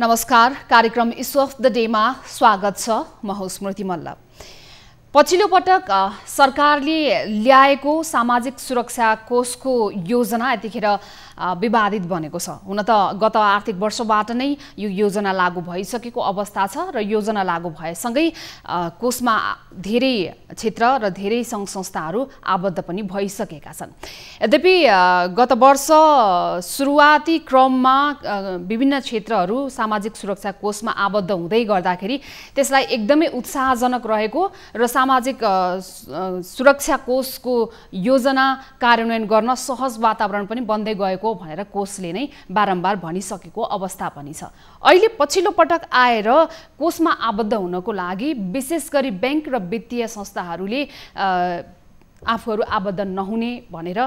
नमस्कार, कार्यक्रम issue of the day मा स्वागत छ। म हुँ स्मृति मल्ल। पछिल्लो पटक सरकारले ल्याएको सामाजिक सुरक्षा कोषको योजना यतिखेर विवादित बनेको छ। हुन त गत आर्थिक वर्षबाट नै यो योजना लागू भइसकेको अवस्था छ र योजना लागू भएसँगै कोषमा धेरै क्षेत्र र धेरै सङ्घ संस्थाहरू आबद्ध पनि भइसकेका छन्। यद्यपि गत वर्ष सुरुवाती क्रममा विभिन्न क्षेत्रहरू सामाजिक सुरक्षा कोषमा आबद्ध हुँदै गर्दाखेरि त्यसलाई एकदमै उत्साहजनक रहेको र सामाजिक सुरक्षा कोषको योजना कार्यान्वयन गर्न सहज वातावरण पनि बन्दै गएको भनेर कोषले नै बारम्बार भनिसकेको अवस्था पनि छ। अहिले पछिल्लो पटक आएर कोषमा आबद्ध हुनको लागि विशेष गरी बैंक र वित्तीय संस्थाहरूले आफूहरू आबद्ध नहुने भनेर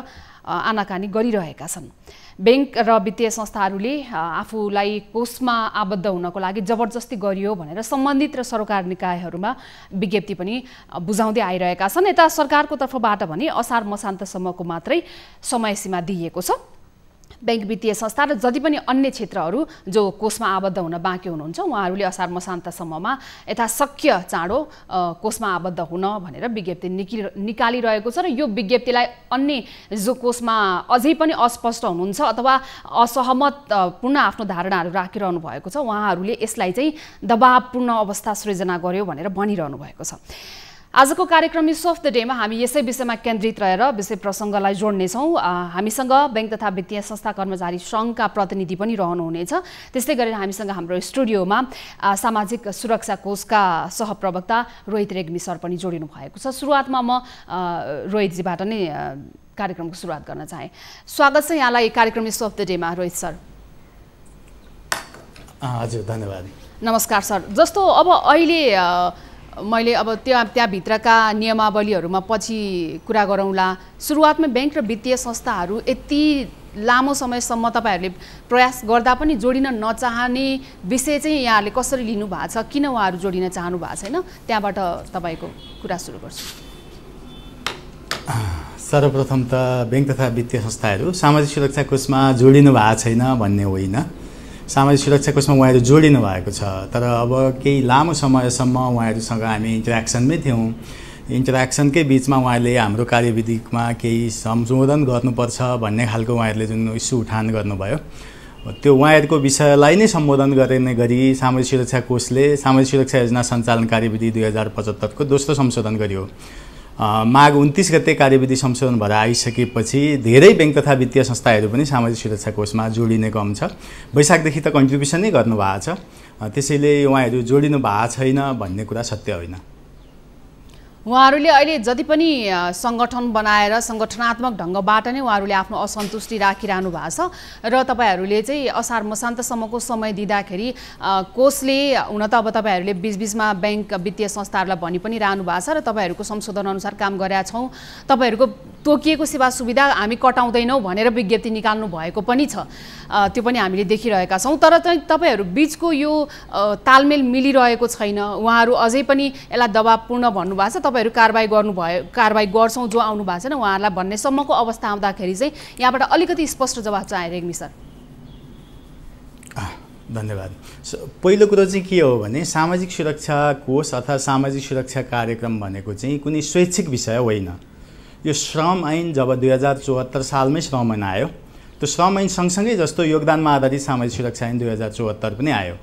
आनाकानी गरिरहेका छन्। बैंक र वित्तीय संस्थाहरूले आफूलाई कोषमा आबद्ध हुनको लागि जबरजस्ती गरियो भनेर सम्बन्धित र सरकार निकायहरूमा विज्ञप्ति पनि बुझाउँदै आइरहेका छन्। यता सरकारको तर्फबाट भने असार मसान्तसम्मको मात्रै समय सीमा दिइएको छ। बैंक वित्तीय संस्था र जति पनि अन्य क्षेत्रहरू जो कोषमा आबद्ध हुन बाँकी हुनुहुन्छ उहाँहरूले असार मसान्तसम्ममा यथाशक्य चाँडो कोषमा आबद्ध हुन भनेर विज्ञप्ति निकालिरहेको छ र यो विज्ञप्तिलाई अन्य जो कोषमा अझै पनि अस्पष्ट हुनुहुन्छ अथवा असहमतपूर्ण आफ्नो धारणाहरू राखिरहनु भएको छ उहाँहरूले यसलाई चाहिँ दबावपूर्ण अवस्था सृजना गर्यो भनेर भनिरहनु भएको छ। आजको कार्यक्रम इश्यू अफ द डेमा हामी यसै विषयमा केन्द्रित रहेर विषय प्रसङ्गलाई जोड्नेछौँ। हामीसँग बैंक तथा वित्तीय संस्था कर्मचारी सङ्घका प्रतिनिधि पनि रहनुहुनेछ। त्यस्तै गरेर हामीसँग हाम्रो स्टुडियोमा सामाजिक सुरक्षा कोषका सहप्रवक्ता रोहित रेग्मी सर पनि जोडिनु भएको छ। सुरुवातमा म रोहितजीबाट नै कार्यक्रमको सुरुवात गर्न चाहेँ। स्वागत छ यहाँलाई कार्यक्रम इश्यू अफ द डेमा रोहित सर। हजुर, धन्यवाद। नमस्कार सर। जस्तो अब अहिले मैले अब त्यहाँभित्रका नियमावलीहरूमा पछि कुरा गरौँला। सुरुवातमा बैंक र वित्तीय संस्थाहरू यति लामो समयसम्म तपाईँहरूले प्रयास गर्दा पनि जोडिन नचाहने विषय चाहिँ यहाँहरूले कसरी लिनु भएको छ? किन उहाँहरू जोडिन चाहनु भएको छैन? त्यहाँबाट तपाईँको कुरा सुरु गर्छु। सर्वप्रथम त बैंक तथा वित्तीय संस्थाहरू सामाजिक सुरक्षा कोषमा जोडिनु भएको छैन भन्ने होइन। सामाजिक सुरक्षा कोषमा उहाँहरू जोडिनु भएको छ, तर अब केही लामो समयसम्म उहाँहरूसँग हामी इन्टरेक्सनमै थियौँ। इन्टरेक्सनकै बिचमा उहाँहरूले हाम्रो कार्यविधिमा केही संशोधन गर्नुपर्छ भन्ने खालको उहाँहरूले जुन इस्यु उठान गर्नुभयो त्यो उहाँहरूको विषयलाई नै सम्बोधन गर्ने गरी सामाजिक सुरक्षा कोषले सामाजिक सुरक्षा योजना सञ्चालन कार्यविधि 2075 को दोस्रो संशोधन गर्यो। माघ 29 गते कार्यविधि संशोधन भएर आइसकेपछि धेरै बैंक तथा वित्तीय संस्थाहरू पनि सामाजिक सुरक्षा कोषमा जोडिने क्रम छ। वैशाखदेखि त कन्ट्रिब्युसन नै गर्नुभएको छ, त्यसैले उहाँहरू जोडिनु भएको छैन भन्ने कुरा सत्य होइन। उहाँहरूले अहिले जति पनि सङ्गठन बनाएर सङ्गठनात्मक ढङ्गबाट नै उहाँहरूले आफ्नो असन्तुष्टि राखिरहनु भएको छ र तपाईँहरूले चाहिँ असार मसान्तसम्मको समय दिँदाखेरि कोषले हुन त अब तपाईँहरूले बिचबिचमा बैंक वित्तीय संस्थाहरूलाई भनि पनि रहनु भएको छ र तपाईँहरूको संशोधन अनुसार काम गरेका छौँ, तपाईँहरूको तोकिएको सेवा सुविधा हामी कटाउँदैनौँ भनेर विज्ञप्ति निकाल्नु भएको पनि छ। त्यो पनि हामीले देखिरहेका छौँ। तर तपाईँहरू बिचको यो तालमेल मिलिरहेको छैन। उहाँहरू अझै पनि यसलाई दबावपूर्ण भन्नुभएको छ। तपाईँहरू कारबाही गर्छौँ जो आउनु भएको छैन उहाँहरूलाई भन्नेसम्मको अवस्था आउँदाखेरि चाहिँ यहाँबाट अलिकति स्पष्ट जवाब चाहे रेग्मी सर। धन्यवाद। पहिलो कुरो चाहिँ के हो भने सामाजिक सुरक्षा कोष अथवा सामाजिक सुरक्षा कार्यक्रम भनेको चाहिँ कुनै स्वैच्छिक विषय होइन। यो श्रम ऐन जब 2074 सालमै श्रम ऐन आयो, त्यो श्रम ऐन सँगसँगै जस्तो योगदानमा आधारित सामाजिक सुरक्षा ऐन 2074 पनि आयो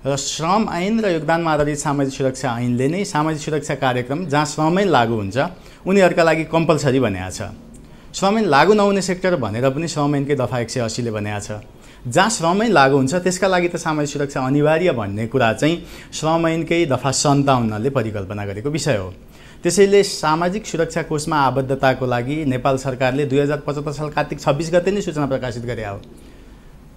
र श्रम ऐन र योगदानमा आधारित सामाजिक सुरक्षा ऐनले नै सामाजिक सुरक्षा कार्यक्रम जहाँ श्रम ऐन लागू हुन्छ उनीहरूका लागि कम्पलसरी भनेको छ। श्रम ऐन लागू नहुने सेक्टर भनेर पनि श्रम ऐनकै दफा 180 ले भनेको छ। जहाँ श्रम ऐन लागू हुन्छ त्यसका लागि त सामाजिक सुरक्षा अनिवार्य भन्ने कुरा चाहिँ श्रम ऐनकै दफा 57 ले परिकल्पना गरेको विषय हो। त्यसैले सामाजिक सुरक्षा कोषमा आबद्धताको लागि नेपाल सरकारले 2075 साल कार्तिक 26 गते नै सूचना प्रकाशित गरे हो।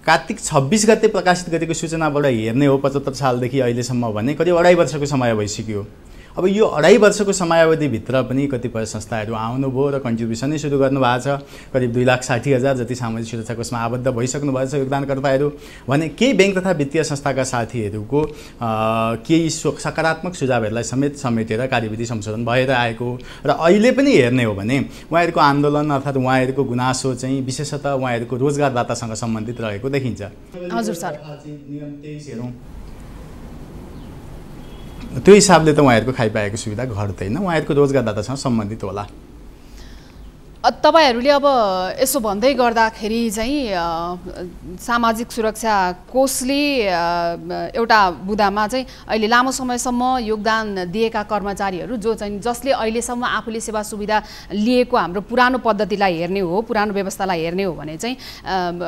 कार्तिक 26 गते प्रकाशित गरेको सूचनाबाट हेर्ने हो 75 सालदेखि अहिलेसम्म भने करिब 2.5 वर्षको समय भइसक्यो। अब यो 2.5 वर्षको समयावधिभित्र पनि कतिपय संस्थाहरू आउनुभयो र कन्ट्रिब्युसनै सुरु गर्नुभएको छ। करिब 2,60,000 जति सामाजिक सुरक्षा कोषमा आबद्ध भइसक्नु भएको छ योगदानकर्ताहरू भने केही ब्याङ्क तथा वित्तीय संस्थाका साथीहरूको केही सकारात्मक सुझावहरूलाई समेटेर कार्यविधि संशोधन भएर आएको र अहिले पनि हेर्ने हो भने उहाँहरूको आन्दोलन अर्थात् उहाँहरूको गुनासो चाहिँ विशेषतः उहाँहरूको रोजगारदातासँग सम्बन्धित रहेको देखिन्छ। हजुर सर, नियम 23 हेरौँ, त्यो हिसाबले त उहाँहरूको खाइपाएको सुविधा घट्दैन, उहाँहरूको रोजगारदातासँग सम्बन्धित होला। तपाईहरूले अब यसो भन्दै गर्दाखेरि चाहिँ सामाजिक सुरक्षा कोषले एउटा बुदामा चाहिँ अहिले लामो समयसम्म योगदान दिएका कर्मचारीहरू जसले अहिलेसम्म आफूले सेवा सुविधा लिएको हाम्रो पुरानो पद्धतिलाई हेर्ने हो, पुरानो व्यवस्थालाई हेर्ने हो भने चाहिँ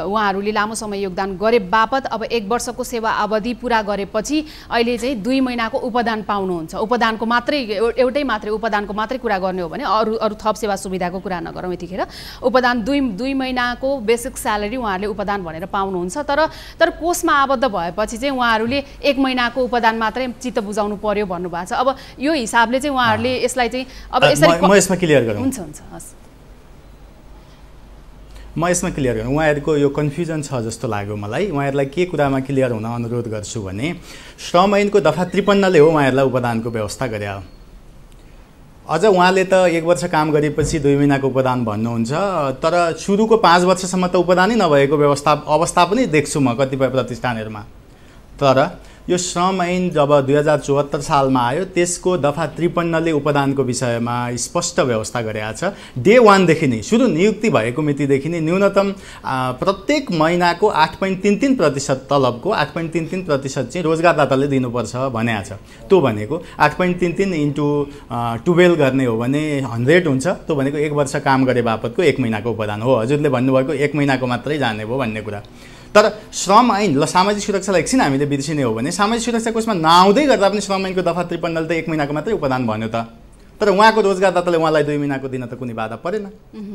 उहाँहरूले लामो समय योगदान गरे बापत अब 1 वर्षको सेवा अवधि पुरा गरेपछि अहिले चाहिँ 2 महिनाको उपदान पाउनुहुन्छ। उपदानको मात्रै एउटै मात्रै उपदानको मात्रै कुरा गर्ने हो भने अरू थप सेवा सुविधाको कुरा नगर यतिखेर उपदान 2 महिनाको बेसिक स्यालेरी उहाँहरूले उपदान भनेर पाउनुहुन्छ। तर कोषमा आबद्ध भएपछि चाहिँ उहाँहरूले 1 महिनाको उपदान मात्रै चित्त बुझाउनु पर्यो भन्नुभएको छ। अब यो हिसाबले चाहिँ उहाँहरूले यसलाई चाहिँ अब यसरी म यसमा क्लियर गरौँ। हुन्छ हस्, म यसमा क्लियर गरौँ। उहाँहरूको यो कन्फ्युजन छ जस्तो लाग्यो मलाई। उहाँहरूलाई के कुरामा क्लियर हुन अनुरोध गर्छु भने श्रम ऐनको दफा 53ले हो उहाँहरूलाई उपदानको व्यवस्था गरे। अझ उहाँले त 1 वर्ष काम गरेपछि 2 महिनाको उपदान भन्नुहुन्छ, तर सुरुको 5 वर्षसम्म त उपदानै नभएको अवस्था पनि देख्छु म कतिपय प्रतिष्ठानहरूमा। तर यो श्रम ऐन जब 2074 सालमा आयो त्यसको दफा 53ले उपदानको विषयमा स्पष्ट व्यवस्था गरेको छ। डे 1 देखि नै सुरु नियुक्ति भएको मितिदेखि नै न्यूनतम प्रत्येक महिनाको 8.33% तलबको 8.33% चाहिँ रोजगारदाताले दिनुपर्छ भनेको छ। त्यो भनेको 8.33 इन्टु 12 गर्ने हो भने 100 हुन्छ। त्यो भनेको 1 वर्ष काम गरे बापतको 1 महिनाको उपदान हो। हजुरले भन्नुभएको 1 महिनाको मात्रै जाने भयो भन्ने कुरा। तर श्रम ऐन सामाजिक सुरक्षालाई एकछिन हामीले बिर्सिने हो भने सामाजिक सुरक्षा कोषमा नआउँदै गर्दा पनि श्रम ऐनको दफा 53ले त 1 महिनाको मात्रै उपदान भन्यो त। तर उहाँको रोजगारदाताले उहाँलाई 2 महिनाको दिन त कुनै बाधा परेन।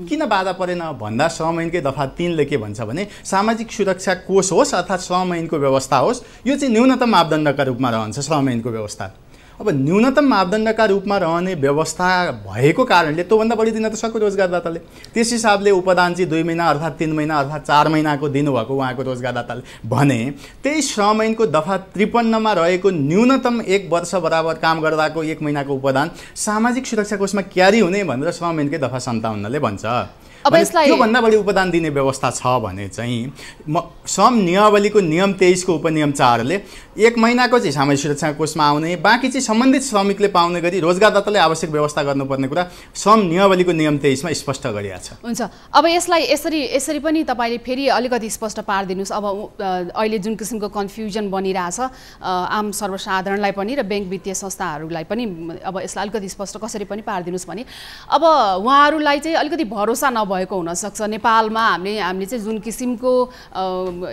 किन बाधा परेन भन्दा श्रम ऐनकै दफा 3ले के भन्छ भने सामाजिक सुरक्षा कोष होस् अर्थात् श्रम ऐनको व्यवस्था होस्, यो चाहिँ न्यूनतम मापदण्डका रूपमा रहन्छ श्रम ऐनको व्यवस्था। अब न्यूनतम मापदण्डका रूपमा रहने व्यवस्था भएको कारणले त्योभन्दा बढी दिन त सक्यो रोजगारदाताले। त्यस हिसाबले उपदान चाहिँ 2 महिना अर्थात् 3 महिना अर्थात् 4 महिनाको दिनुभएको उहाँको रोजगारदाताले भने त्यही श्रम ऐनको दफा 53मा रहेको न्यूनतम 1 वर्ष बराबर काम गर्दाको 1 महिनाको उपदान सामाजिक सुरक्षा कोषमा क्यारी हुने भनेर श्रम ऐनकै दफा 57ले भन्छ। अब त्योभन्दा बढी उपदान दिने व्यवस्था छ भने चाहिँ श्रम नियमावलीको नियम 23 को उपनियम 4ले 1 महिनाको चाहिँ सामाजिक सुरक्षा कोषमा आउने, बाँकी चाहिँ सम्बन्धित श्रमिकले पाउने गरी रोजगारदाताले आवश्यक व्यवस्था गर्नुपर्ने कुरा श्रम नियमावलीको नियम 23मा स्पष्ट गरिएको छ। हुन्छ, अब यसलाई यसरी पनि तपाईले फेरि अलिकति स्पष्ट पारिदिनुस्। अब अहिले जुन किसिमको कन्फ्युजन बनिरहेछ आम सर्वसाधारणलाई पनि र ब्याङ्क वित्तीय संस्थाहरूलाई पनि, अब यसलाई अलिकति स्पष्ट कसरी पनि पारिदिनुस् भने अब उहाँहरूलाई चाहिँ अलिकति भरोसा भएको हुनसक्छ। नेपालमा हामीले चाहिँ जुन किसिमको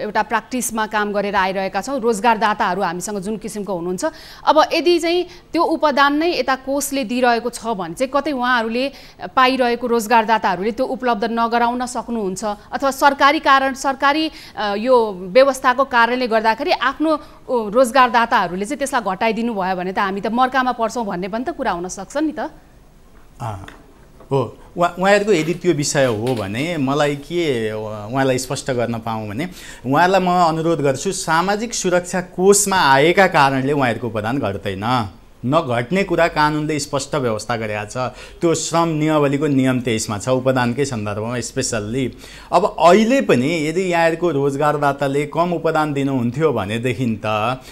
एउटा प्र्याक्टिसमा काम गरेर आइरहेका छौँ, रोजगारदाताहरू हामीसँग जुन किसिमको हुनुहुन्छ, अब यदि चाहिँ त्यो उपदान नै यता कोषले दिइरहेको छ भने चाहिँ कतै उहाँहरूले पाइरहेको रोजगारदाताहरूले त्यो उपलब्ध नगराउन सक्नुहुन्छ अथवा सरकारी यो व्यवस्थाको कारणले गर्दाखेरि आफ्नो रोजगारदाताहरूले चाहिँ त्यसलाई घटाइदिनु भयो भने त हामी त मर्कामा पर्छौँ भन्ने पनि त कुरा हुनसक्छ नि त। हो, उहाँहरूको यदि त्यो विषय हो भने मलाई के उहाँलाई स्पष्ट गर्न पाऊँ भने उहाँलाई म अनुरोध गर्छु सामाजिक सुरक्षा कोषमा आएका कारणले उहाँहरूको उपदान घट्दैन। नघट्ने कुरा कानुनले स्पष्ट व्यवस्था गरेको छ। त्यो श्रम नियमावलीको नियम 23मा छ उपदानकै सन्दर्भमा स्पेसल्ली। अब अहिले पनि यदि यहाँहरूको रोजगारदाताले कम उपदान दिनुहुन्थ्यो भनेदेखि त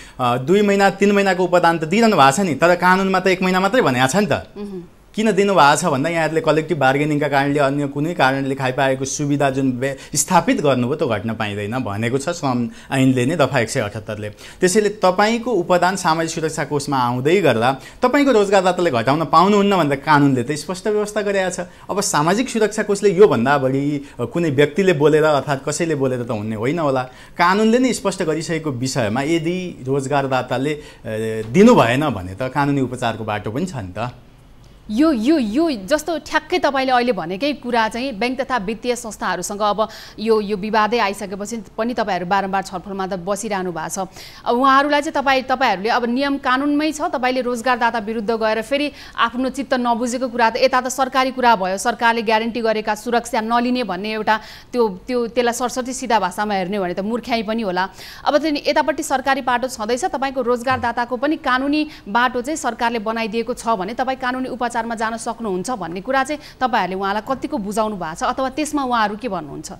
2 महिना 3 महिनाको उपदान त दिइरहनु भएको छ नि, तर कानुनमा त 1 महिना मात्रै भनेको छ नि त। किन दिनुभएको छ भन्दा यहाँहरूले कलेक्टिभ बार्गेनिङका कारणले अन्य कुनै कारणले खाइपाएको सुविधा जुन स्थापित गर्नुभयो त्यो घट्न पाइँदैन भनेको छ श्रम ऐनले नै दफा 178ले। त्यसैले तपाईँको उपदान सामाजिक सुरक्षा कोषमा आउँदै गर्दा तपाईँको रोजगारदाताले घटाउन पाउनुहुन्न भनेर कानुनले त स्पष्ट व्यवस्था गरेको छ। अब सामाजिक सुरक्षा कोषले योभन्दा बढी कुनै व्यक्तिले बोलेर अर्थात् कसैले बोलेर त हुने होइन होला। कानुनले नै स्पष्ट गरिसकेको विषयमा यदि रोजगारदाताले दिनु भएन भने त कानुनी उपचारको बाटो पनि छ नि त। यो यो यो जस्तो ठ्याक्कै तपाईँले अहिले भनेकै कुरा चाहिँ बैंक तथा वित्तीय संस्थाहरूसँग अब यो विवादै आइसकेपछि पनि तपाईँहरू बारम्बार छलफलमा त बसिरहनु भएको छ। अब उहाँहरूलाई चाहिँ तपाईँहरूले अब नियम कानुनमै छ, तपाईँले रोजगारदाता विरुद्ध गएर फेरि आफ्नो चित्त नबुझेको कुरा त यता त सरकारी कुरा भयो, सरकारले ग्यारेन्टी गरेका सुरक्षा नलिने भन्ने एउटा त्यसलाई सरसटी सिधा भाषामा हेर्ने भने त मूर्ख्याइ पनि होला। अब चाहिँ यतापट्टि सरकारी बाटो छँदैछ, तपाईँको रोजगारदाताको पनि कानुनी बाटो चाहिँ सरकारले बनाइदिएको छ भने तपाईँ कानुनी उपचारमा जान सक्नुहुन्छ भन्ने कुरा चाहिँ तपाईँहरूले उहाँलाई कतिको बुझाउनु भएको छ अथवा त्यसमा उहाँहरू के भन्नुहुन्छ?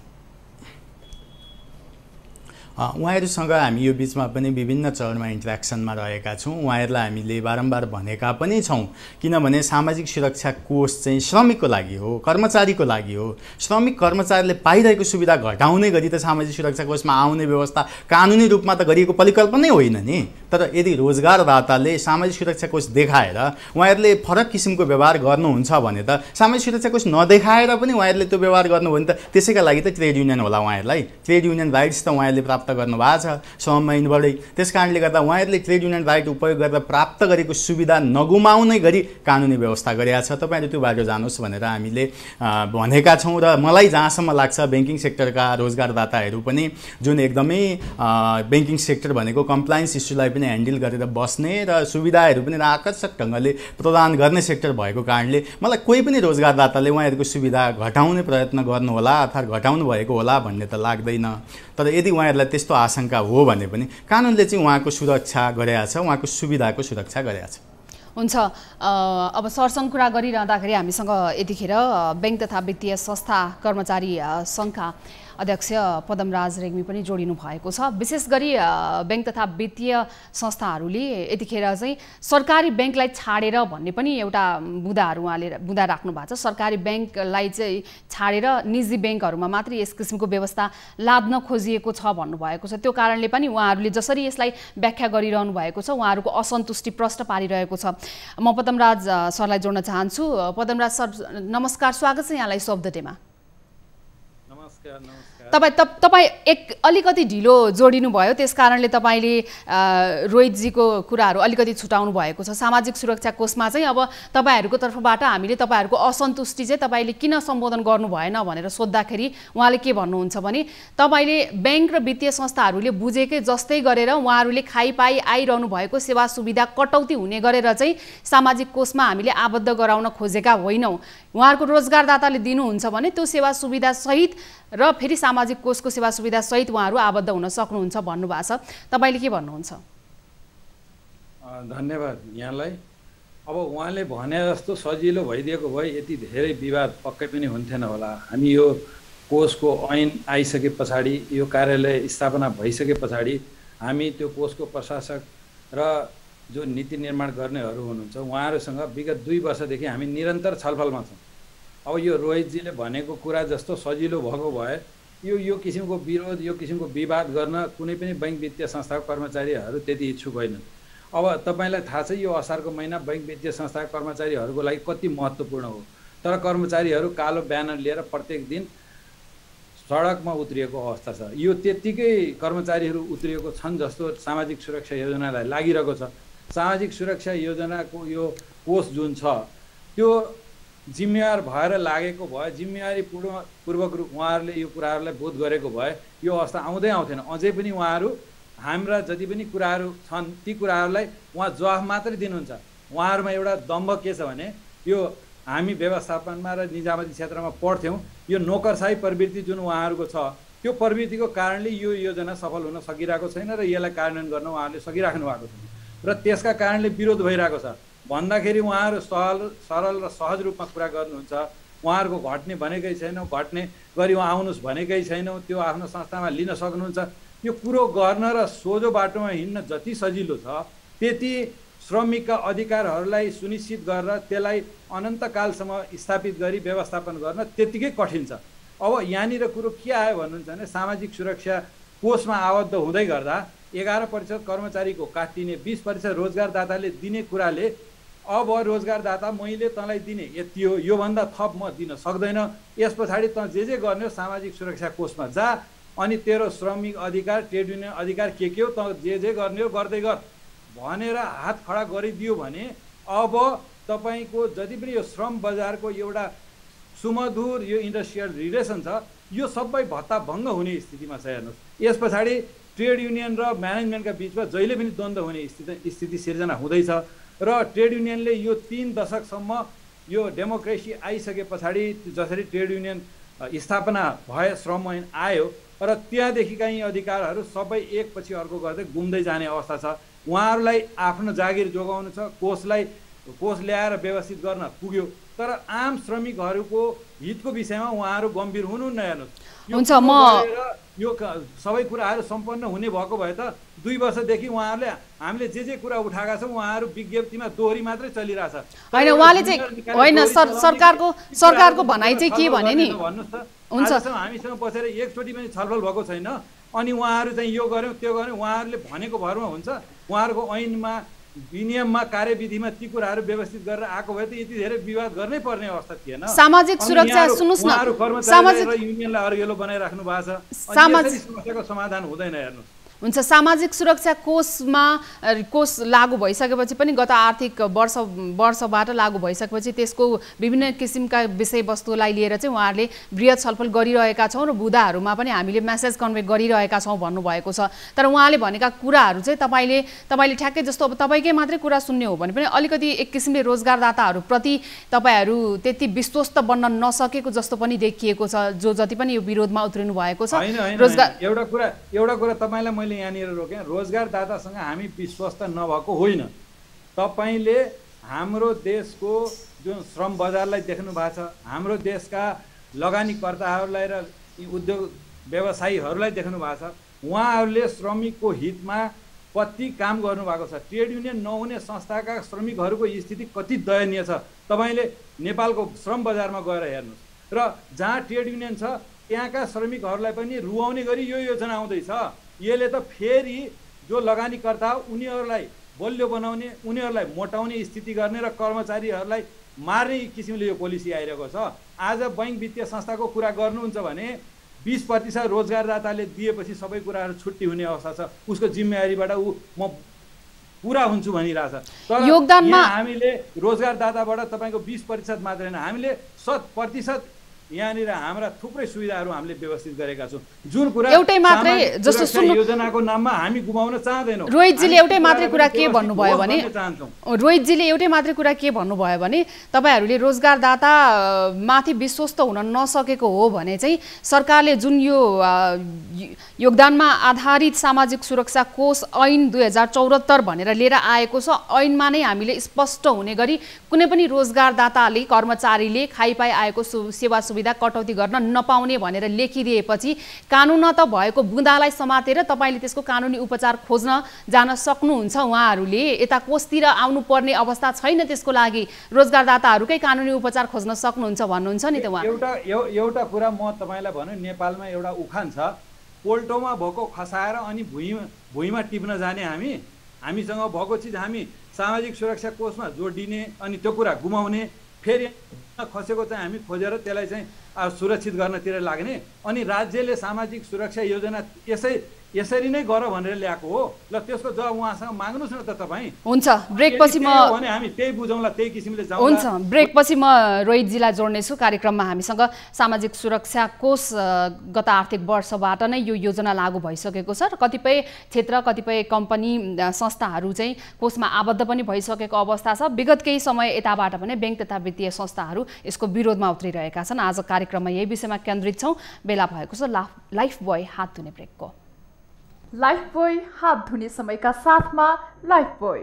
उहाँहरूसँग हामी यो बिचमा पनि विभिन्न चरणमा इन्ट्रेक्सनमा रहेका छौँ। उहाँहरूलाई हामीले बारम्बार भनेका पनि छौँ, किनभने सामाजिक सुरक्षा कोष चाहिँ श्रमिकको लागि हो, कर्मचारीको लागि हो। श्रमिक कर्मचारीले पाइरहेको सुविधा घटाउने गरी त सामाजिक सुरक्षा कोषमा आउने व्यवस्था कानुनी रूपमा त गरिएको परिकल्पनै होइन नि। तर यदि रोजगारदाताले सामाजिक सुरक्षा कोष देखाएर उहाँहरूले फरक किसिमको व्यवहार गर्नुहुन्छ भने त सामाजिक सुरक्षा कोष नदेखाएर पनि उहाँहरूले त्यो व्यवहार गर्नु भने त त्यसैका लागि त ट्रेड युनियन होला। उहाँहरूलाई ट्रेड युनियन राइट्स त उहाँहरूले प्राप्त गर्नुभएको छ श्रम ऐनबाटै। त्यस कारणले गर्दा उहाँहरूले ट्रेड युनियन राइट उपयोग गरेर प्राप्त गरेको सुविधा नगुमाउने गरी कानुनी व्यवस्था गरेका छ। तपाईँहरू त्यो बाटो जानुहोस् भनेर हामीले भनेका छौँ। र मलाई जहाँसम्म लाग्छ ब्याङ्किङ सेक्टरका रोजगारदाताहरू पनि जुन एकदमै ब्याङ्किङ सेक्टर भनेको कम्प्लायन्स इस्युलाई पनि ह्यान्डल गरेर बस्ने र सुविधाहरू पनि आकर्षक ढङ्गले प्रदान गर्ने सेक्टर भएको कारणले मलाई कोही पनि रोजगारदाताले उहाँहरूको सुविधा घटाउने प्रयत्न गर्नुहोला अर्थात् घटाउनु भएको होला भन्ने त लाग्दैन। तर यदि उहाँहरूलाई त्यस्तो आशंका हो भने पनि कानुनले चाहिँ उहाँको सुरक्षा गरेको छ, उहाँको सुविधाको सुरक्षा गरेको छ। हुन्छ। अब सरसँग कुरा गरिरहँदाखेरि हामीसँग यतिखेर बैंक तथा वित्तीय संस्था कर्मचारी सङ्घका अध्यक्ष पदमराज रेग्मी पनि जोडिनु भएको छ। विशेष गरी बैंक तथा वित्तीय संस्थाहरूले यतिखेर चाहिँ सरकारी बैंकलाई छाडेर भन्ने पनि एउटा बुँदा राख्नु भएको छ। सरकारी बैंकलाई चाहिँ छाडेर निजी बैंकहरूमा मात्रै यस किसिमको व्यवस्था लाद्न खोजिएको छ भन्नुभएको छ। त्यो कारणले पनि उहाँहरूले जसरी यसलाई व्याख्या गरिरहनु भएको छ उहाँहरूको असन्तुष्टि प्रष्ट पारिरहेको छ। म पदमराज सरलाई जोड्न चाहन्छु। पदमराज सर नमस्कार, स्वागत छ यहाँलाई शब्द डेमा। तपाईँ अलिकति ढिलो जोडिनु भयो, त्यस कारणले तपाईँले रोहितजीको कुराहरू अलिकति छुटाउनु भएको छ। सामाजिक सुरक्षा कोषमा चाहिँ अब तपाईँहरूको तर्फबाट हामीले तपाईँहरूको असन्तुष्टि चाहिँ तपाईँले किन सम्बोधन गर्नु भएन भनेर सोद्धाखेरि उहाँले के भन्नुहुन्छ भने तपाईँले बैंक र वित्तीय संस्थाहरूले बुझेकै जस्तै गरेर उहाँहरूले खाइपाई आइरहनु भएको सेवा सुविधा कटौती हुने गरेर चाहिँ सामाजिक कोषमा हामीले आबद्ध गराउन खोजेका होइनौँ। उहाँहरूको रोजगारदाताले दिनुहुन्छ भने त्यो सेवा सुविधा सहित र फेरि सामाजिक कोषको सेवा सुविधा सहित उहाँहरू आबद्ध हुन सक्नुहुन्छ भन्नुभएको छ। तपाईँले के भन्नुहुन्छ? धन्यवाद यहाँलाई। अब उहाँले भने जस्तो सजिलो भइदिएको भए यति धेरै विवाद पक्कै पनि हुन्थेन होला। हामी यो कोषको ऐन आइसके पछाडि, यो कार्यालय स्थापना भइसके पछाडि हामी त्यो कोषको प्रशासक र जो नीति निर्माण गर्नेहरू हुनुहुन्छ उहाँहरूसँग विगत 2 वर्षदेखि हामी निरन्तर छलफलमा छौँ। अब यो रोहितजीले भनेको कुरा जस्तो सजिलो भएको भए यो किसिमको विरोध, यो किसिमको विवाद गर्न कुनै पनि बैंक वित्तीय संस्थाको कर्मचारीहरू त्यति इच्छुक होइनन्। अब तपाईँलाई थाहा छ यो असारको महिना बैंक वित्तीय संस्थाका कर्मचारीहरूको लागि कति महत्त्वपूर्ण हो। तर कर्मचारीहरू कालो ब्यानर लिएर प्रत्येक दिन सडकमा उत्रिएको अवस्था छ। यो त्यत्तिकै कर्मचारीहरू उत्रिएको छन् जस्तो सामाजिक सुरक्षा योजनालाई लागिरहेको छ। सामाजिक सुरक्षा योजनाको यो कोष जुन छ त्यो जिम्मेवार भएर लागेको भए, जिम्मेवारीपूर्वक उहाँहरूले यो कुराहरूलाई बोध गरेको भए यो अवस्था आउँदै आउँथेन। अझै पनि उहाँहरू हाम्रा जति पनि कुराहरू छन् ती कुराहरूलाई उहाँ जवाफ मात्रै दिनुहुन्छ। उहाँहरूमा एउटा दम्भ के छ भने यो हामी व्यवस्थापनमा र निजामती क्षेत्रमा पढ्थ्यौँ, यो नोकरशाही प्रवृत्ति जुन उहाँहरूको छ त्यो प्रवृत्तिको कारणले यो योजना सफल हुन सकिरहेको छैन र यसलाई कार्यान्वयन गर्न उहाँहरूले सकिराख्नु भएको छैन र त्यसका कारणले विरोध भइरहेको छ भन्दाखेरि उहाँहरू सरल र सहज रूपमा कुरा गर्नुहुन्छ। उहाँहरूको घट्ने भनेकै छैनौँ, घट्ने गरी उहाँ आउनुहोस् भनेकै छैनौँ, त्यो आफ्नो संस्थामा लिन सक्नुहुन्छ। यो कुरो गर्न र सोझो बाटोमा हिँड्न जति सजिलो छ त्यति श्रमिकका अधिकारहरूलाई सुनिश्चित गरेर त्यसलाई अनन्तकालसम्म स्थापित गरी व्यवस्थापन गर्न त्यत्तिकै कठिन छ। अब यहाँनिर कुरो के आयो भन्नुहुन्छ भने सामाजिक सुरक्षा कोषमा आबद्ध हुँदै गर्दा 11% कर्मचारीको काटिने, 20% रोजगारदाताले दिने कुराले अब रोजगारदाता मैले तँलाई दिने यति हो, योभन्दा थप म दिन सक्दैन, यस पछाडि तँ जे गर्ने हो सामाजिक सुरक्षा कोषमा जा, अनि तेरो श्रमिक अधिकार, ट्रेड युनियन अधिकार के हो, तँ जे गर्ने हो गर्दै गर भनेर हात खडा गरिदियो भने अब तपाईको जति पनि यो श्रम बजारको एउटा सुमधुर यो इन्डस्ट्रियल रिलेसन छ यो सबै भत्ता भङ्ग हुने स्थितिमा छ। हेर्नुहोस्, यस पछाडि ट्रेड युनियन र म्यानेजमेन्टका बिचमा जहिले पनि द्वन्द्व हुने स्थिति सिर्जना हुँदैछ र ट्रेड युनियनले यो 3 दशकसम्म यो डेमोक्रेसी आइसके पछाडि जसरी ट्रेड युनियन स्थापना भए, श्रम ऐन आयो र त्यहाँदेखिका यी अधिकारहरू सबै एकपछि अर्को गर्दै गुम्दै जाने अवस्था छ। उहाँहरूलाई आफ्नो जागिर जोगाउनु छ, कोष ल्याएर व्यवस्थित गर्न पुग्यो, तर आम श्रमिकहरूको हितको विषयमा उहाँहरू गम्भीर हुनुहुन्न। हेर्नुहोस्, हुन्छ, यो सबै कुराहरू सम्पन्न हुने भएको भए त 2 वर्षदेखि उहाँहरूले हामीले जे कुरा उठाएका छौँ उहाँहरू विज्ञप्तिमा दोहोरी मात्रै चलिरहेछ। होइन, उहाँले चाहिँ होइन सरकारको भनाइ चाहिँ के भने नि, भन्नुहोस् त, हुन्छ, हामीसँग बसेर एकचोटि पनि छलफल भएको छैन। अनि उहाँहरू चाहिँ यो गर्यौँ त्यो गर्यौँ, उहाँहरूले भनेको भरमा हुन्छ। उहाँहरूको ऐनमा विनियममा कार्यविधिमा ती कुराहरू व्यवस्थित गरेर आएको भए त यति धेरै विवाद गर्नै पर्ने अवस्था थिएन। सामाजिक सुरक्षा सुन्नुस् न, सामाजिक युनियनलाई अरूगेलो बनाइराख्नु भएको छ, सामाजिक समस्याको समाधान हुँदैन। हेर्नुहोस्, हुन्छ, सामाजिक सुरक्षा कोष लागू भइसकेपछि पनि गत आर्थिक वर्षबाट लागू भइसकेपछि त्यसको विभिन्न किसिमका विषयवस्तुलाई लिएर चाहिँ उहाँहरूले बृहत छलफल गरिरहेका छौँ र बुदाहरूमा पनि हामीले मेसेज कन्भे गरिरहेका छौँ भन्नुभएको छ। तर उहाँले भनेका कुराहरू चाहिँ तपाईँले ठ्याक्कै जस्तो अब तपाईँकै मात्रै कुरा सुन्ने हो भने पनि अलिकति एक किसिमले रोजगारदाताहरूप्रति तपाईँहरू त्यति विश्वस्त बन्न नसकेको जस्तो पनि देखिएको छ, जो जति पनि यो विरोधमा उत्रिनु भएको छ। एउटा कुरा तपाईँलाई मैले यहाँनिर रोकेँ, रोजगारदातासँग हामी विश्वस्त नभएको होइन। तपाईँले हाम्रो देशको जुन श्रम बजारलाई देख्नु भएको छ, हाम्रो देशका लगानीकर्ताहरूलाई र उद्योग व्यवसायीहरूलाई देख्नु भएको छ, उहाँहरूले श्रमिकको हितमा कति काम गर्नुभएको छ। ट्रेड युनियन नहुने संस्थाका श्रमिकहरूको स्थिति कति दयनीय छ, तपाईँले नेपालको श्रम बजारमा गएर हेर्नुहोस्। र जहाँ ट्रेड युनियन छ त्यहाँका श्रमिकहरूलाई पनि रुवाउने गरी यो योजना आउँदैछ। यसले त फेरि जो लगानीकर्ता उनीहरूलाई बलियो बनाउने, उनीहरूलाई मोटाउने स्थिति गर्ने र कर्मचारीहरूलाई मार्ने किसिमले यो पोलिसी आइरहेको छ। आज बैङ्क वित्तीय संस्थाको कुरा गर्नुहुन्छ भने 20% रोजगारदाताले दिएपछि सबै कुराहरू छुट्टी हुने अवस्था छ, उसको जिम्मेवारीबाट म पुरा हुन्छु भनिरहेछ। तर योगदानमा हामीले रोजगारदाताबाट तपाईँको 20% मात्र होइन, हामीले 100% यहाँनिर हाम्रा थुप्रै सुविधाहरू हामीले व्यवस्थित गरेका छौँ। जुन कुरा एउटै मात्रै जस्तो सुन्नु योजनाको नाममा हामी गुमाउन चाहदैनौँ। रोहितजीले एउटै मात्रै कुरा के भन्नुभयो भने तपाईँहरूले रोजगारदाता माथि विश्वस्त हुन नसकेको हो भने चाहिँ सरकारले जुन यो योगदानमा आधारित सामाजिक सुरक्षा कोष ऐन 2074 भनेर लिएर आएको छ, ऐनमा नै हामीले स्पष्ट हुने गरी कुनै पनि रोजगारदाताले कर्मचारीले खाइपाइ आएको सेवा सुविधा कटौती गर्न नपाउने भनेर लेखिदिएपछि कानुन त भएको बुँदालाई समातेर तपाईँले त्यसको कानुनी उपचार खोज्न जान सक्नुहुन्छ। उहाँहरूले यता कोषतिर आउनुपर्ने अवस्था छैन, त्यसको लागि रोजगारदाताहरूकै कानुनी उपचार खोज्न सक्नुहुन्छ भन्नुहुन्छ नि त उहाँ। एउटा कुरा म तपाईँलाई भन्नु, नेपालमा एउटा उखान छ, पोल्टोमा भएको खसाएर अनि भुइँमा टिप्न जाने हामीसँग भएको चिज हामी सामाजिक सुरक्षा कोषमा जोडिने अनि त्यो कुरा गुमाउने, फेरि खसेको चाहिँ हामी खोजेर त्यसलाई चाहिँ सुरक्षित गर्नतिर लाग्ने। अनि राज्यले सामाजिक सुरक्षा योजना यसरी नै गर भनेर ल्याएको हो, ल त्यसको जवाब उहाँसँग माग्नुहोस् न त तपाईँ। हुन्छ, ब्रेकपछि हामी त्यही बुझौँला, त्यही किसिमले जाउँला। हुन्छ, ब्रेकपछि म रोहितजीलाई जोड्नेछु कार्यक्रममा। हामीसँग सामाजिक सुरक्षा कोष गत आर्थिक वर्षबाट नै यो योजना लागू भइसकेको छ र कतिपय क्षेत्र कतिपय कम्पनी संस्थाहरू चाहिँ कोषमा आबद्ध पनि भइसकेको अवस्था छ। विगत केही समय यताबाट पनि ब्याङ्क तथा वित्तीय संस्थाहरू यसको विरोधमा उत्रिरहेका छन्। आज कार्यक्रममा यही विषयमा केन्द्रित छौँ। बेला भएको छ लाइफ बोय हात धुने ब्रेकको। लाइफ बोय हात धुने समयका साथमा लाइफ बोय।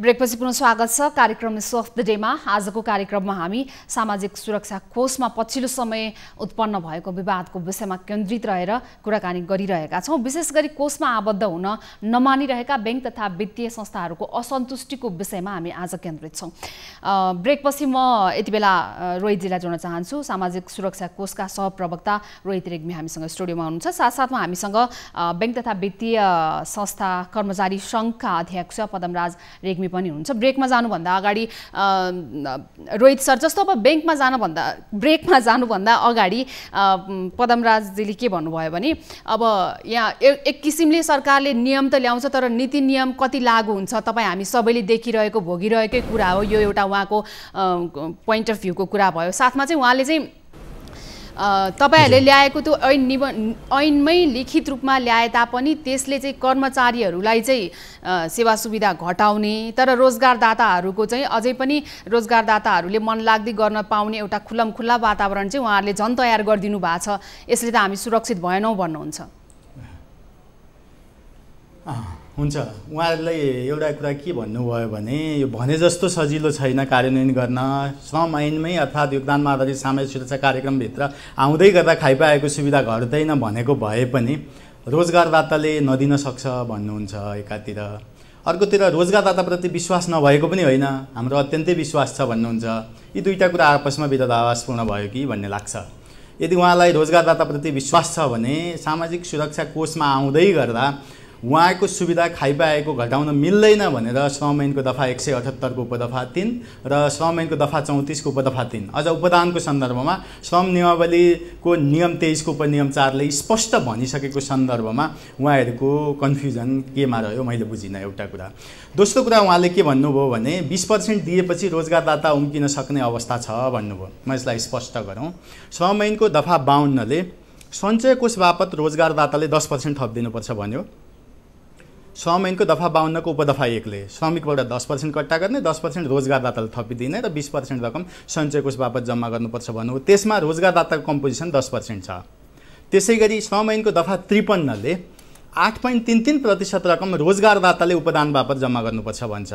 ब्रेकपछि पुनः स्वागत छ कार्यक्रम न्यूज अफ द डेमा। आजको कार्यक्रममा हामी सामाजिक सुरक्षा कोषमा पछिल्लो समय उत्पन्न भएको विवादको विषयमा केन्द्रित रहेर कुराकानी गरिरहेका छौँ। विशेष गरी कोषमा आबद्ध हुन नमानिरहेका ब्याङ्क तथा वित्तीय संस्थाहरूको असन्तुष्टिको विषयमा हामी आज केन्द्रित छौँ। ब्रेकपछि म यति बेला रोहितजीलाई जोड्न चाहन्छु। सामाजिक सुरक्षा कोषका सहप्रवक्ता रोहित रेग्मी हामीसँग स्टुडियोमा हुनुहुन्छ। साथसाथमा हामीसँग ब्याङ्क तथा वित्तीय संस्था कर्मचारी सङ्घका अध्यक्ष पदमराज रेग्मी पनि हुन्छ। ब्रेकमा जानुभन्दा अगाडि रोहित सर जस्तो अब ब्रेकमा जानुभन्दा अगाडि पदमराजजीले के भन्नुभयो भने अब यहाँ एक किसिमले सरकारले नियम त ल्याउँछ तर नीति नियम कति लागू हुन्छ तपाईँ हामी सबैले देखिरहेको भोगिरहेकै कुरा हो। यो एउटा उहाँको पोइन्ट अफ भ्यूको कुरा भयो। साथमा चाहिँ उहाँले चाहिँ तपाईहरूले ल्याएको त्यो ऐनमै लिखित रूपमा ल्याए तापनि त्यसले चाहिँ कर्मचारीहरूलाई चाहिँ सेवा सुविधा घटाउने तर रोजगारदाताहरूको चाहिँ अझै पनि रोजगारदाताहरूले मनलाग्दी गर्न पाउने एउटा खुल्लमखुल्ला वातावरण चाहिँ उहाँहरूले झन् तयार गरिदिनु भएको छ। यसले त हामी सुरक्षित भएनौँ भन्नुहुन्छ। हुन्छ, उहाँहरूलाई एउटा कुरा के भन्नुभयो भने यो भने जस्तो सजिलो छैन कार्यान्वयन गर्न। श्रम ऐनमै अर्थात् योगदानमा आधारित सामाजिक सुरक्षा कार्यक्रमभित्र आउँदै गर्दा खाइपाएको सुविधा घट्दैन भनेको भए पनि रोजगारदाताले नदिन सक्छ भन्नुहुन्छ एकातिर, अर्कोतिर रोजगारदाताप्रति विश्वास नभएको पनि होइन, हाम्रो अत्यन्तै विश्वास छ भन्नुहुन्छ। यी दुईवटा कुरा आपसमा विरोधाभासपूर्ण भयो कि भन्ने लाग्छ। यदि उहाँलाई रोजगारदाताप्रति विश्वास छ भने सामाजिक सुरक्षा कोषमा आउँदै गर्दा उहाँको सुविधा खाइपाएको घटाउन मिल्दैन भनेर श्रम ऐनको दफा 178 को उपदफा 3 र श्रम ऐनको दफा 34 को उपदफा 3 अझ उपदानको सन्दर्भमा श्रम नियमावलीको नियम 23 को उपनियम 4 ले स्पष्ट भनिसकेको सन्दर्भमा उहाँहरूको कन्फ्युजन केमा रह्यो मैले बुझिनँ एउटा कुरा। दोस्रो कुरा उहाँले के भन्नुभयो भने 20% दिएपछि रोजगारदाता उम्किन सक्ने अवस्था छ भन्नुभयो। म यसलाई स्पष्ट गरौँ। श्रम ऐनको दफा 52 ले सञ्चय कोष बापत रोजगारदाताले 10% थप दिनुपर्छ भन्यो। श्रम ऐनको दफा 52 को उपदफा 1 ले श्रमिकबाट 10% कट्टा गर्ने, 10% रोजगारदाताले थपिदिने र 20% रकम सञ्चय कोष बापत जम्मा गर्नुपर्छ भन्नु। त्यसमा रोजगारदाताको कम्पोजिसन 10% छ। त्यसै गरी श्रम ऐनको दफा 53 ले 8.33% रकम रोजगारदाताले उपदान बापत जम्मा गर्नुपर्छ भन्छ।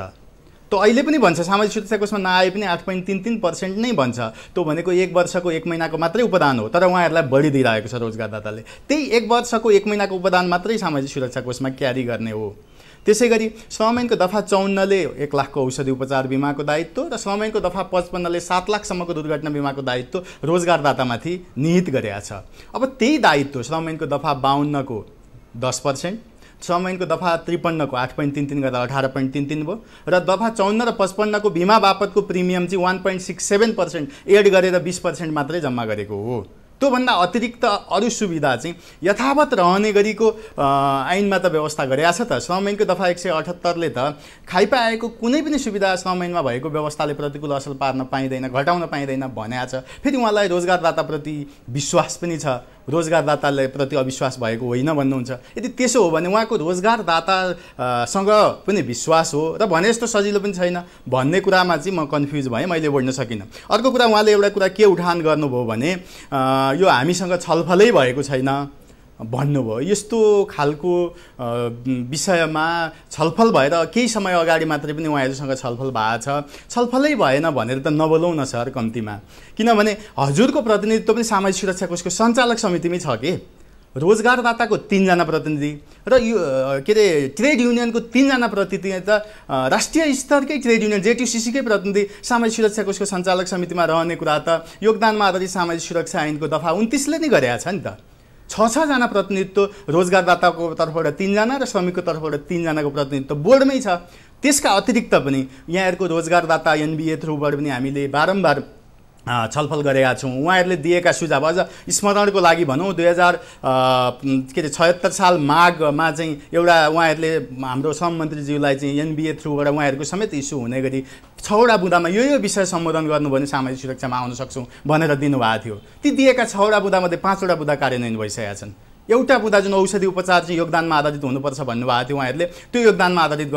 तो अहिले पनि भन्छ सामाजिक सुरक्षा कोषमा नआए पनि 8.33% नै भन्छ। त्यो भनेको 1 वर्षको 1 महिनाको मात्रै उपदान हो, तर उहाँहरूलाई बढी दिइरहेको छ रोजगारदाताले। त्यही 1 वर्षको 1 महिनाको उपदान मात्रै सामाजिक सुरक्षा कोषमा क्यारी गर्ने हो। त्यसै गरी श्रम ऐनको दफा 54 ले 1 लाखको औषधि उपचार बिमाको दायित्व र श्रम ऐनको दफा 55 ले 7 लाखसम्मको दुर्घटना बिमाको दायित्व रोजगारदातामाथि निहित गरेका छ। अब त्यही दायित्व श्रम ऐनको दफा 52 को 10%, श्रम ऐनको दफा 53 को 8.33 गर्दा 18.33 भयो र दफा 54 र 55 को बिमा बापतको प्रिमियम चाहिँ 1.67% एड गरेर 20% मात्रै जम्मा गरेको हो। त्योभन्दा अतिरिक्त अरू सुविधा चाहिँ यथावत रहने गरीको ऐनमा त व्यवस्था गरेका छ त। श्रम ऐनको दफा 178 ले त खाइपाएको कुनै पनि सुविधा श्रम ऐनमा भएको व्यवस्थाले प्रतिकूल असर पार्न पाइँदैन, घटाउन पाइँदैन भनेको छ। फेरि उहाँलाई रोजगारदाताप्रति विश्वास पनि छ, रोजगारदाताले प्रति अविश्वास भएको होइन भन्नुहुन्छ। यदि त्यसो हो भने उहाँको रोजगारदातासँग पनि विश्वास हो र भने जस्तो सजिलो पनि छैन भन्ने कुरामा चाहिँ म कन्फ्युज भएँ, मैले बोल्न सकिनँ। अर्को कुरा उहाँले एउटा कुरा के उठान गर्नुभयो भने यो हामीसँग छलफलै भएको छैन भन्नुभयो। यस्तो खालको विषयमा छलफल भएर केही समय अगाडि मात्रै पनि उहाँहरूसँग छलफल भएको छ। छलफलै भएन भनेर त नबोलौँ न सर कम्तीमा, किनभने हजुरको प्रतिनिधित्व पनि सामाजिक सुरक्षा कोषको सञ्चालक समितिमै छ कि। रोजगारदाताको 3 जना प्रतिनिधि र यो के अरे ट्रेड युनियनको 3 जना प्रतिनिधि त राष्ट्रिय स्तरकै ट्रेड युनियन जेटिसिसीकै प्रतिनिधि सामाजिक सुरक्षा कोषको सञ्चालक समितिमा रहने कुरा त योगदानमा आधारित सामाजिक सुरक्षा ऐनको दफा 29 ले नै गरेका छ नि त। 6 जना प्रतिनिधित्व रोजगारदाताको तर्फबाट 3 जना र श्रमिकको तर्फबाट 3 जनाको प्रतिनिधित्व बोर्डमै छ। त्यसका अतिरिक्त पनि यहाँहरूको रोजगारदाता एनबिए थ्रुबाट पनि हामीले बारम्बार छलफल गरेका छौँ। उहाँहरूले दिएका सुझाव अझ स्मरणको लागि भनौँ 2076 साल माघमा चाहिँ एउटा उहाँहरूले हाम्रो श्रम मन्त्रीज्यूलाई चाहिँ एनबिए थ्रुबाट उहाँहरूको समेत इस्यु हुने गरी 6 वटा बुँदामा यो विषय सम्बोधन गर्नु भने सामाजिक सुरक्षामा आउन सक्छौँ भनेर दिनुभएको थियो। ती दिएका 6 वटा बुँदामध्ये 5 वटा बुँदा कार्यान्वयन भइसकेका छन्। एउटा बुँदा जुन औषधि उपचार चाहिँ योगदानमा आधारित हुनुपर्छ भन्नुभएको थियो उहाँहरूले, त्यो योगदानमा आधारित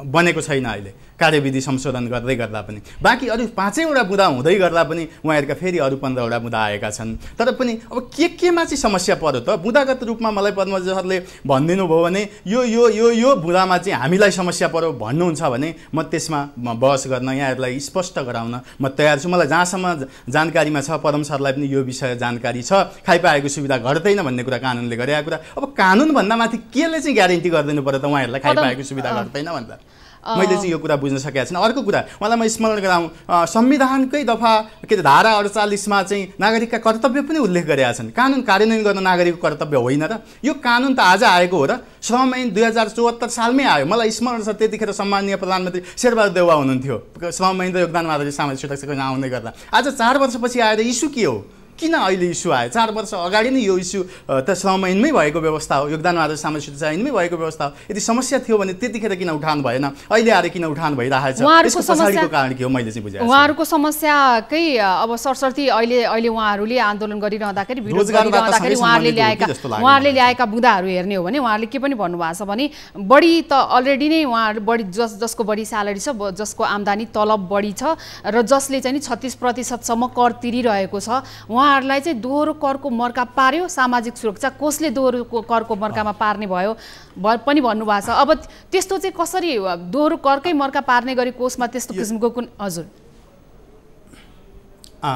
बनेको छैन अहिले कार्यविधि संशोधन गर्दै गर्दा पनि। बाँकी अरू 5 वटा बुँदा हुँदै गर्दा पनि उहाँहरूका फेरि अरू 15 वटा बुँदा आएका छन्। तर पनि अब केमा चाहिँ समस्या पर्यो त? बुँदागत रूपमा मलाई पद्मज सरले भनिदिनु भयो भने यो यो यो यो बुँदामा चाहिँ हामीलाई समस्या पर्यो भन्नुहुन्छ भने म त्यसमा बहस गर्न यहाँहरूलाई स्पष्ट गराउन म तयार छु। मलाई जहाँसम्म जानकारीमा छ पदम सरलाई पनि यो विषय जानकारी छ, खाइपाएको सुविधा घट्दैन भन्ने कुरा कानुनले गरेका कुरा। अब कानुन भन्दा माथि केले चाहिँ ग्यारेन्टी गरिदिनु पर्यो त उहाँहरूलाई खाइपाएको सुविधा घट्दैन भन्दा? मैले चाहिँ यो कुरा बुझ्न सकेको छैन। अर्को कुरा मलाई म स्मरण गराउँ, संविधानकै दफा के अरे धारा 48मा चाहिँ नागरिकका कर्तव्य पनि उल्लेख गरेका छन्। कानुन कार्यान्वयन गर्न नागरिकको कर्तव्य होइन र? यो कानुन त आज आएको हो र? श्रम ऐन 2074 सालमै आयो। मलाई स्मरण छ त्यतिखेर सम्माननीय प्रधानमन्त्री शेरबहादुर देउवा हुनुहुन्थ्यो। श्रम ऐन र योगदान आधारित सामाजिक सुरक्षाको आउँदै गर्दा आज 4 वर्षपछि आएर इस्यु के हो? किन अहिले इस्यु आयो? 4 वर्ष अगाडि नै यो इस्यु त श्रम ऐनमै भएको व्यवस्था हो, योगदान आधारित सामाजिक सुरक्षा ऐनमै भएको व्यवस्था हो। यदि समस्या थियो भने त्यतिखेर किन उठान भएन? अहिले आएर किन उठान भइरहेछ? त्यसको पछाडिको कारण के हो मैले चाहिँ बुझेँ। उहाँहरूको समस्याकै अब सरसर्ती अहिले उहाँहरूले आन्दोलन गरिरहँदाखेरि विरोध गरिरहँदाखेरि उहाँहरूले ल्याएका बुदाहरू हेर्ने हो भने उहाँहरूले के पनि भन्नुभएको छ भने बढी त अलरेडी नै उहाँहरू बढी जसको बढी स्यालेरी छ, जसको आम्दानी तलब बढी छ र जसले चाहिँ 36% कर तिरिरहेको छ, उहाँहरूलाई चाहिँ दोहोरो करको मर्का पार्यो। सामाजिक सुरक्षा कोषले दोहोरो करको मर्कामा पार्ने भयो पनि भन्नुभएको छ। अब त्यस्तो चाहिँ कसरी दोहोरो करकै मर्का पार्ने गरी कोषमा त्यस्तो किसिमको कुन? हजुर,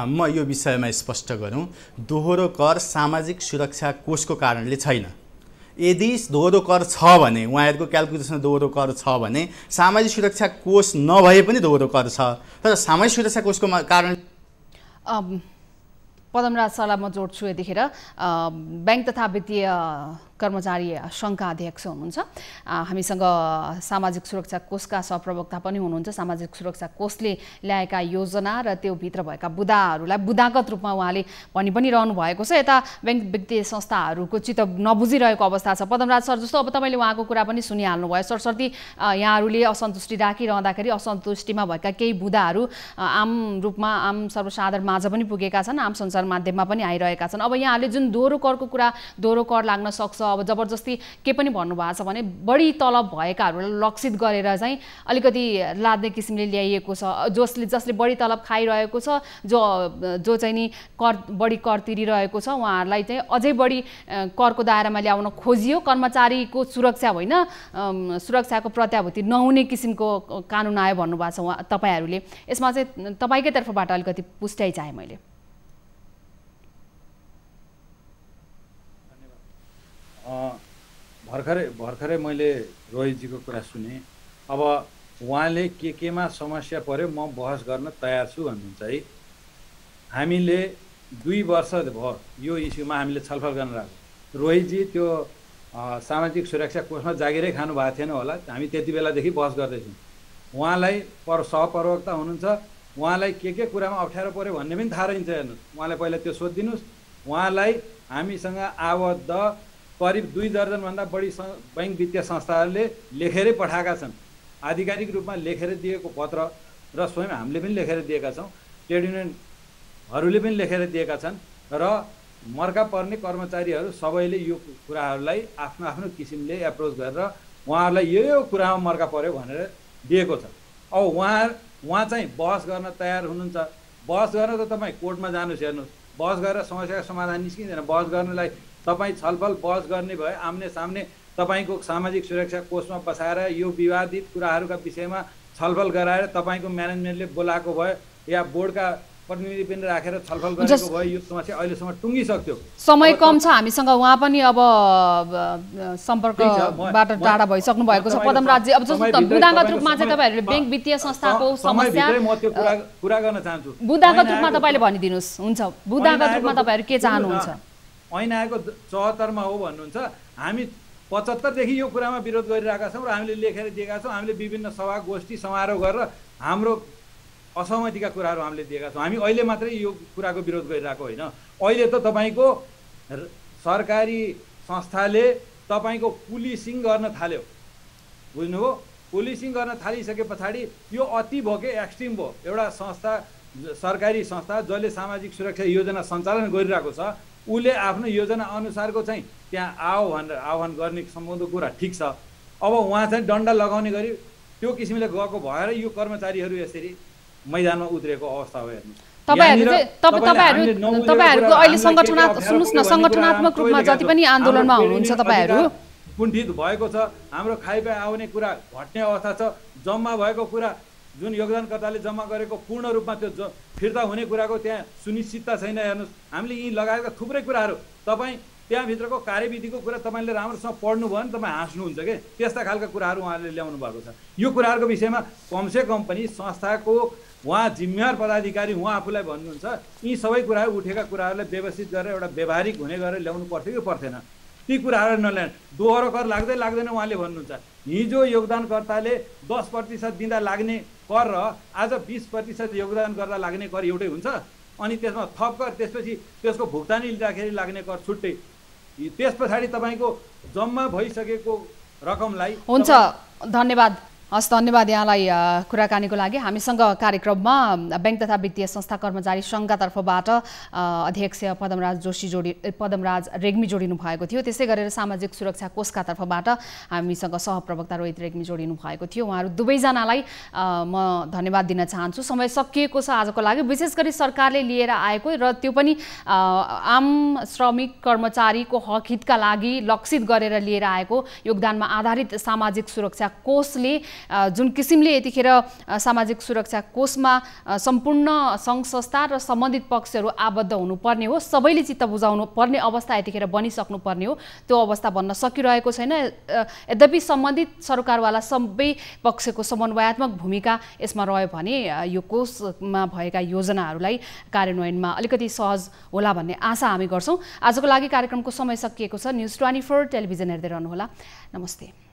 म यो विषयमा स्पष्ट गरौँ, दोहोरो कर सामाजिक सुरक्षा कोषको कारणले छैन। यदि दोहोरो कर छ भने, उहाँहरूको क्यालकुलेसनमा दोहोरो कर छ भने सामाजिक सुरक्षा कोष नभए पनि दोहोरो कर छ। तर सामाजिक सुरक्षा कोषको कारण पदमराज सरलाई म जोड्छु यतिखेर। ब्याङ्क तथा वित्तीय कर्मचारी सङ्घका अध्यक्ष हुनुहुन्छ, हामीसँग सामाजिक सुरक्षा कोषका सहप्रवक्ता पनि हुनुहुन्छ। सामाजिक सुरक्षा कोषले ल्याएका योजना र त्यो भित्र भएका बुदाहरूलाई बुदागत रूपमा उहाँले भनि पनि रहनु भएको छ। यता ब्याङ्क वित्तीय संस्थाहरूको चित्त नबुझिरहेको अवस्था छ। पदमराज सर जस्तो अब तपाईँले उहाँको कुरा पनि सुनिहाल्नु भयो। सरसर्ती यहाँहरूले असन्तुष्टि राखिरहँदाखेरि असन्तुष्टिमा भएका केही बुदाहरू आम रूपमा आम सर्वसाधारण माझ पनि पुगेका छन्, आम सञ्चार माध्यममा पनि आइरहेका छन्। अब यहाँले जुन दोहोरो करको कुरा, दोहोरो कर लाग्न सक्छ, अब जबरजस्ती के पनि भन्नुभएको छ भने बढी तलब भएकाहरूलाई लक्षित गरेर चाहिँ अलिकति लाद्ने किसिमले ल्याइएको छ। जसले बढी तलब खाइरहेको छ, जो चाहिँ नि बढी कर तिरिरहेको छ, उहाँहरूलाई चाहिँ अझै बढी करको दायरामा ल्याउन खोजियो। कर्मचारीको सुरक्षा होइन, सुरक्षाको प्रत्याभूति नहुने किसिमको कानुन आयो भन्नुभएको छ तपाईँहरूले। यसमा चाहिँ तपाईँकै तर्फबाट अलिकति पुष्टाइ चाहे मैले। भर्खरै मैले रोहितजीको कुरा सुने। अब उहाँले केमा समस्या पर्यो म बहस गर्न तयार छु भन्नुहुन्छ है। हामीले 2 वर्ष भयो यो इस्युमा हामीले छलफल गर्न राख्यो। रोहितजी त्यो सामाजिक सुरक्षा कोषमा जागिरै खानु भएको थिएन होला, हामी त्यति बेलादेखि बहस गर्दैछौँ। उहाँलाई सहप्रवक्ता हुनुहुन्छ, उहाँलाई के कुरामा अप्ठ्यारो पर्यो भन्ने पनि थाहा रहन्छ। हेर्नुहोस्, उहाँलाई पहिला त्यो सोधिदिनुहोस्। उहाँलाई हामीसँग आबद्ध करिब 2 दर्जनभन्दा बढी बैङ्क वित्तीय संस्थाहरूले लेखेरै पठाएका छन्। आधिकारिक रूपमा लेखेर दिएको पत्र र स्वयं हामीले पनि लेखेर दिएका छौँ, ट्रेड युनियनहरूले पनि लेखेर दिएका छन् र मर्का पर्ने कर्मचारीहरू सबैले यो कुराहरूलाई आफ्नो आफ्नो किसिमले एप्रोच गरेर उहाँहरूलाई यो कुरामा मर्का पर्यो भनेर दिएको छ। अब उहाँ चाहिँ बहस गर्न तयार हुनुहुन्छ। बहस गर्न त तपाईँ कोर्टमा जानुहोस्, हेर्नुहोस्, बहस गरेर समस्याको समाधान निस्किँदैन। बहस गर्नलाई तपाईँ छलफल बहस गर्ने भए आम्ने सामने तपाईँको सामाजिक सुरक्षा कोषमा बसाएर यो विवादित कुराहरूका विषयमा छलफल गराएर तपाईँको म्यानेजमेन्टले बोलाएको भए या बोर्डका प्रतिनिधि पनि राखेर छलफल गरेको भए यो समस्या अहिलेसम्म टुङ्गिसक्थ्यो। समय कम छ हामीसँग, उहाँ पनि अब सम्पर्कबाट टाढा भइसक्नु भएको छ। पदमराजजी, अब जस्तो बुदागत रूपमा चाहिँ तपाईँहरूले ब्याङ्क वित्तीय संस्थाको समस्या म त्यो कुरा गर्न चाहन्छु। बुदागत रूपमा तपाईँले भनिदिनुहोस्। हुन्छ, बुदागत रूपमा तपाईँहरू के चाहनुहुन्छ? ऐन आएको 74 मा हो भन्नुहुन्छ। हामी 75 देखि यो कुरामा विरोध गरिरहेका छौँ र हामीले लेखेर दिएका छौँ। हामीले विभिन्न सभा गोष्ठी समारोह गरेर हाम्रो असहमतिका कुराहरू हामीले दिएका छौँ। हामी अहिले मात्रै यो कुराको विरोध गरिरहेको होइन। अहिले त तपाईँको सरकारी संस्थाले तपाईँको पुलिसिङ गर्न थाल्यो, बुझ्नुभयो? पुलिसिङ गर्न थालिसके पछाडि यो अति भयो कि एक्सट्रिम भयो। एउटा संस्था, सरकारी संस्था जसले सामाजिक सुरक्षा योजना सञ्चालन गरिरहेको छ, उसले आफ्नो योजना अनुसारको चाहिँ त्यहाँ आओ भनेर आह्वान गर्ने सम्बन्धको कुरा ठिक छ। अब उहाँ चाहिँ डन्डा लगाउने गरी त्यो किसिमले गएको भएर यो कर्मचारीहरू यसरी मैदानमा उत्रेको अवस्था हो। हेर्नु, तपाईहरुको अहिले सुन्नुस् न, संगठनात्मक रूपमा जति पनि आन्दोलनमा हुनुहुन्छ तपाईहरु कुण्ठित भएको छ। हाम्रो खाइपा आउने कुरा घट्ने अवस्था छ। जम्मा भएको कुरा जुन योगदानकर्ताले जम्मा गरेको पूर्ण रूपमा त्यो फिर्ता हुने कुराको त्यहाँ सुनिश्चितता छैन। हेर्नुहोस्, हामीले यी लगाएका थुप्रै कुराहरू तपाईँ त्यहाँभित्रको कार्यविधिको कुरा तपाईँले राम्रोसँग पढ्नुभयो भने तपाईँ हाँस्नुहुन्छ के त्यस्ता खालका कुराहरू उहाँले ल्याउनु भएको छ। यो कुराहरूको विषयमा कमसेकम पनि संस्थाको उहाँ जिम्मेवार पदाधिकारी उहाँ आफूलाई भन्नुहुन्छ यी सबै कुराहरू उठेका कुराहरूलाई व्यवस्थित गरेर एउटा व्यवहारिक हुने गरेर ल्याउनु पर्थ्यो कि पर्थेन। ती कुराहरू नल्याउनु, दोहोरो कर लाग्दै लाग्दैन उहाँले भन्नुहुन्छ। हिजो योगदानकर्ताले 10% दिँदा लाग्ने कर र आज 20% योगदान गर्दा लाग्ने कर एउटै हुन्छ? अनि त्यसमा थप कर, त्यसपछि त्यसको भुक्तानी लिँदाखेरि लाग्ने कर छुट्टै। त्यस पछाडि तपाईँको जम्मा भइसकेको रकमलाई हुन्छ। धन्यवाद। हस्, धन्यवाद यहाँलाई कुराकानीको लागि। हामीसँग कार्यक्रममा बैंक तथा वित्तीय संस्था कर्मचारी सङ्घका तर्फबाट अध्यक्ष पदमराज रेग्मी जोडिनु भएको थियो। त्यसै गरेर सामाजिक सुरक्षा कोषका तर्फबाट हामीसँग सहप्रवक्ता रोहित रेग्मी जोडिनु भएको थियो। उहाँहरू दुवैजनालाई म धन्यवाद दिन चाहन्छु। समय सकिएको छ आजको लागि। विशेष गरी सरकारले लिएर आएको र त्यो पनि आम श्रमिक कर्मचारीको हक हितका लागि लक्षित गरेर लिएर आएको योगदानमा आधारित सामाजिक सुरक्षा कोषले जुन किसिमले यतिखेर सामाजिक सुरक्षा कोषमा सम्पूर्ण सङ्घ संस्था र सम्बन्धित पक्षहरू आबद्ध हुनुपर्ने हो, सबैले चित्त बुझाउनु पर्ने अवस्था यतिखेर बनिसक्नु पर्ने हो, त्यो अवस्था बन्न सकिरहेको छैन। यद्यपि सम्बन्धित सरकारवाला सबै पक्षको समन्वयात्मक भूमिका यसमा रह्यो भने यो कोषमा भएका योजनाहरूलाई कार्यान्वयनमा अलिकति सहज होला भन्ने आशा हामी गर्छौँ। आजको लागि कार्यक्रमको समय सकिएको छ। न्युज 24 टेलिभिजन हेर्दै रहनुहोला। नमस्ते।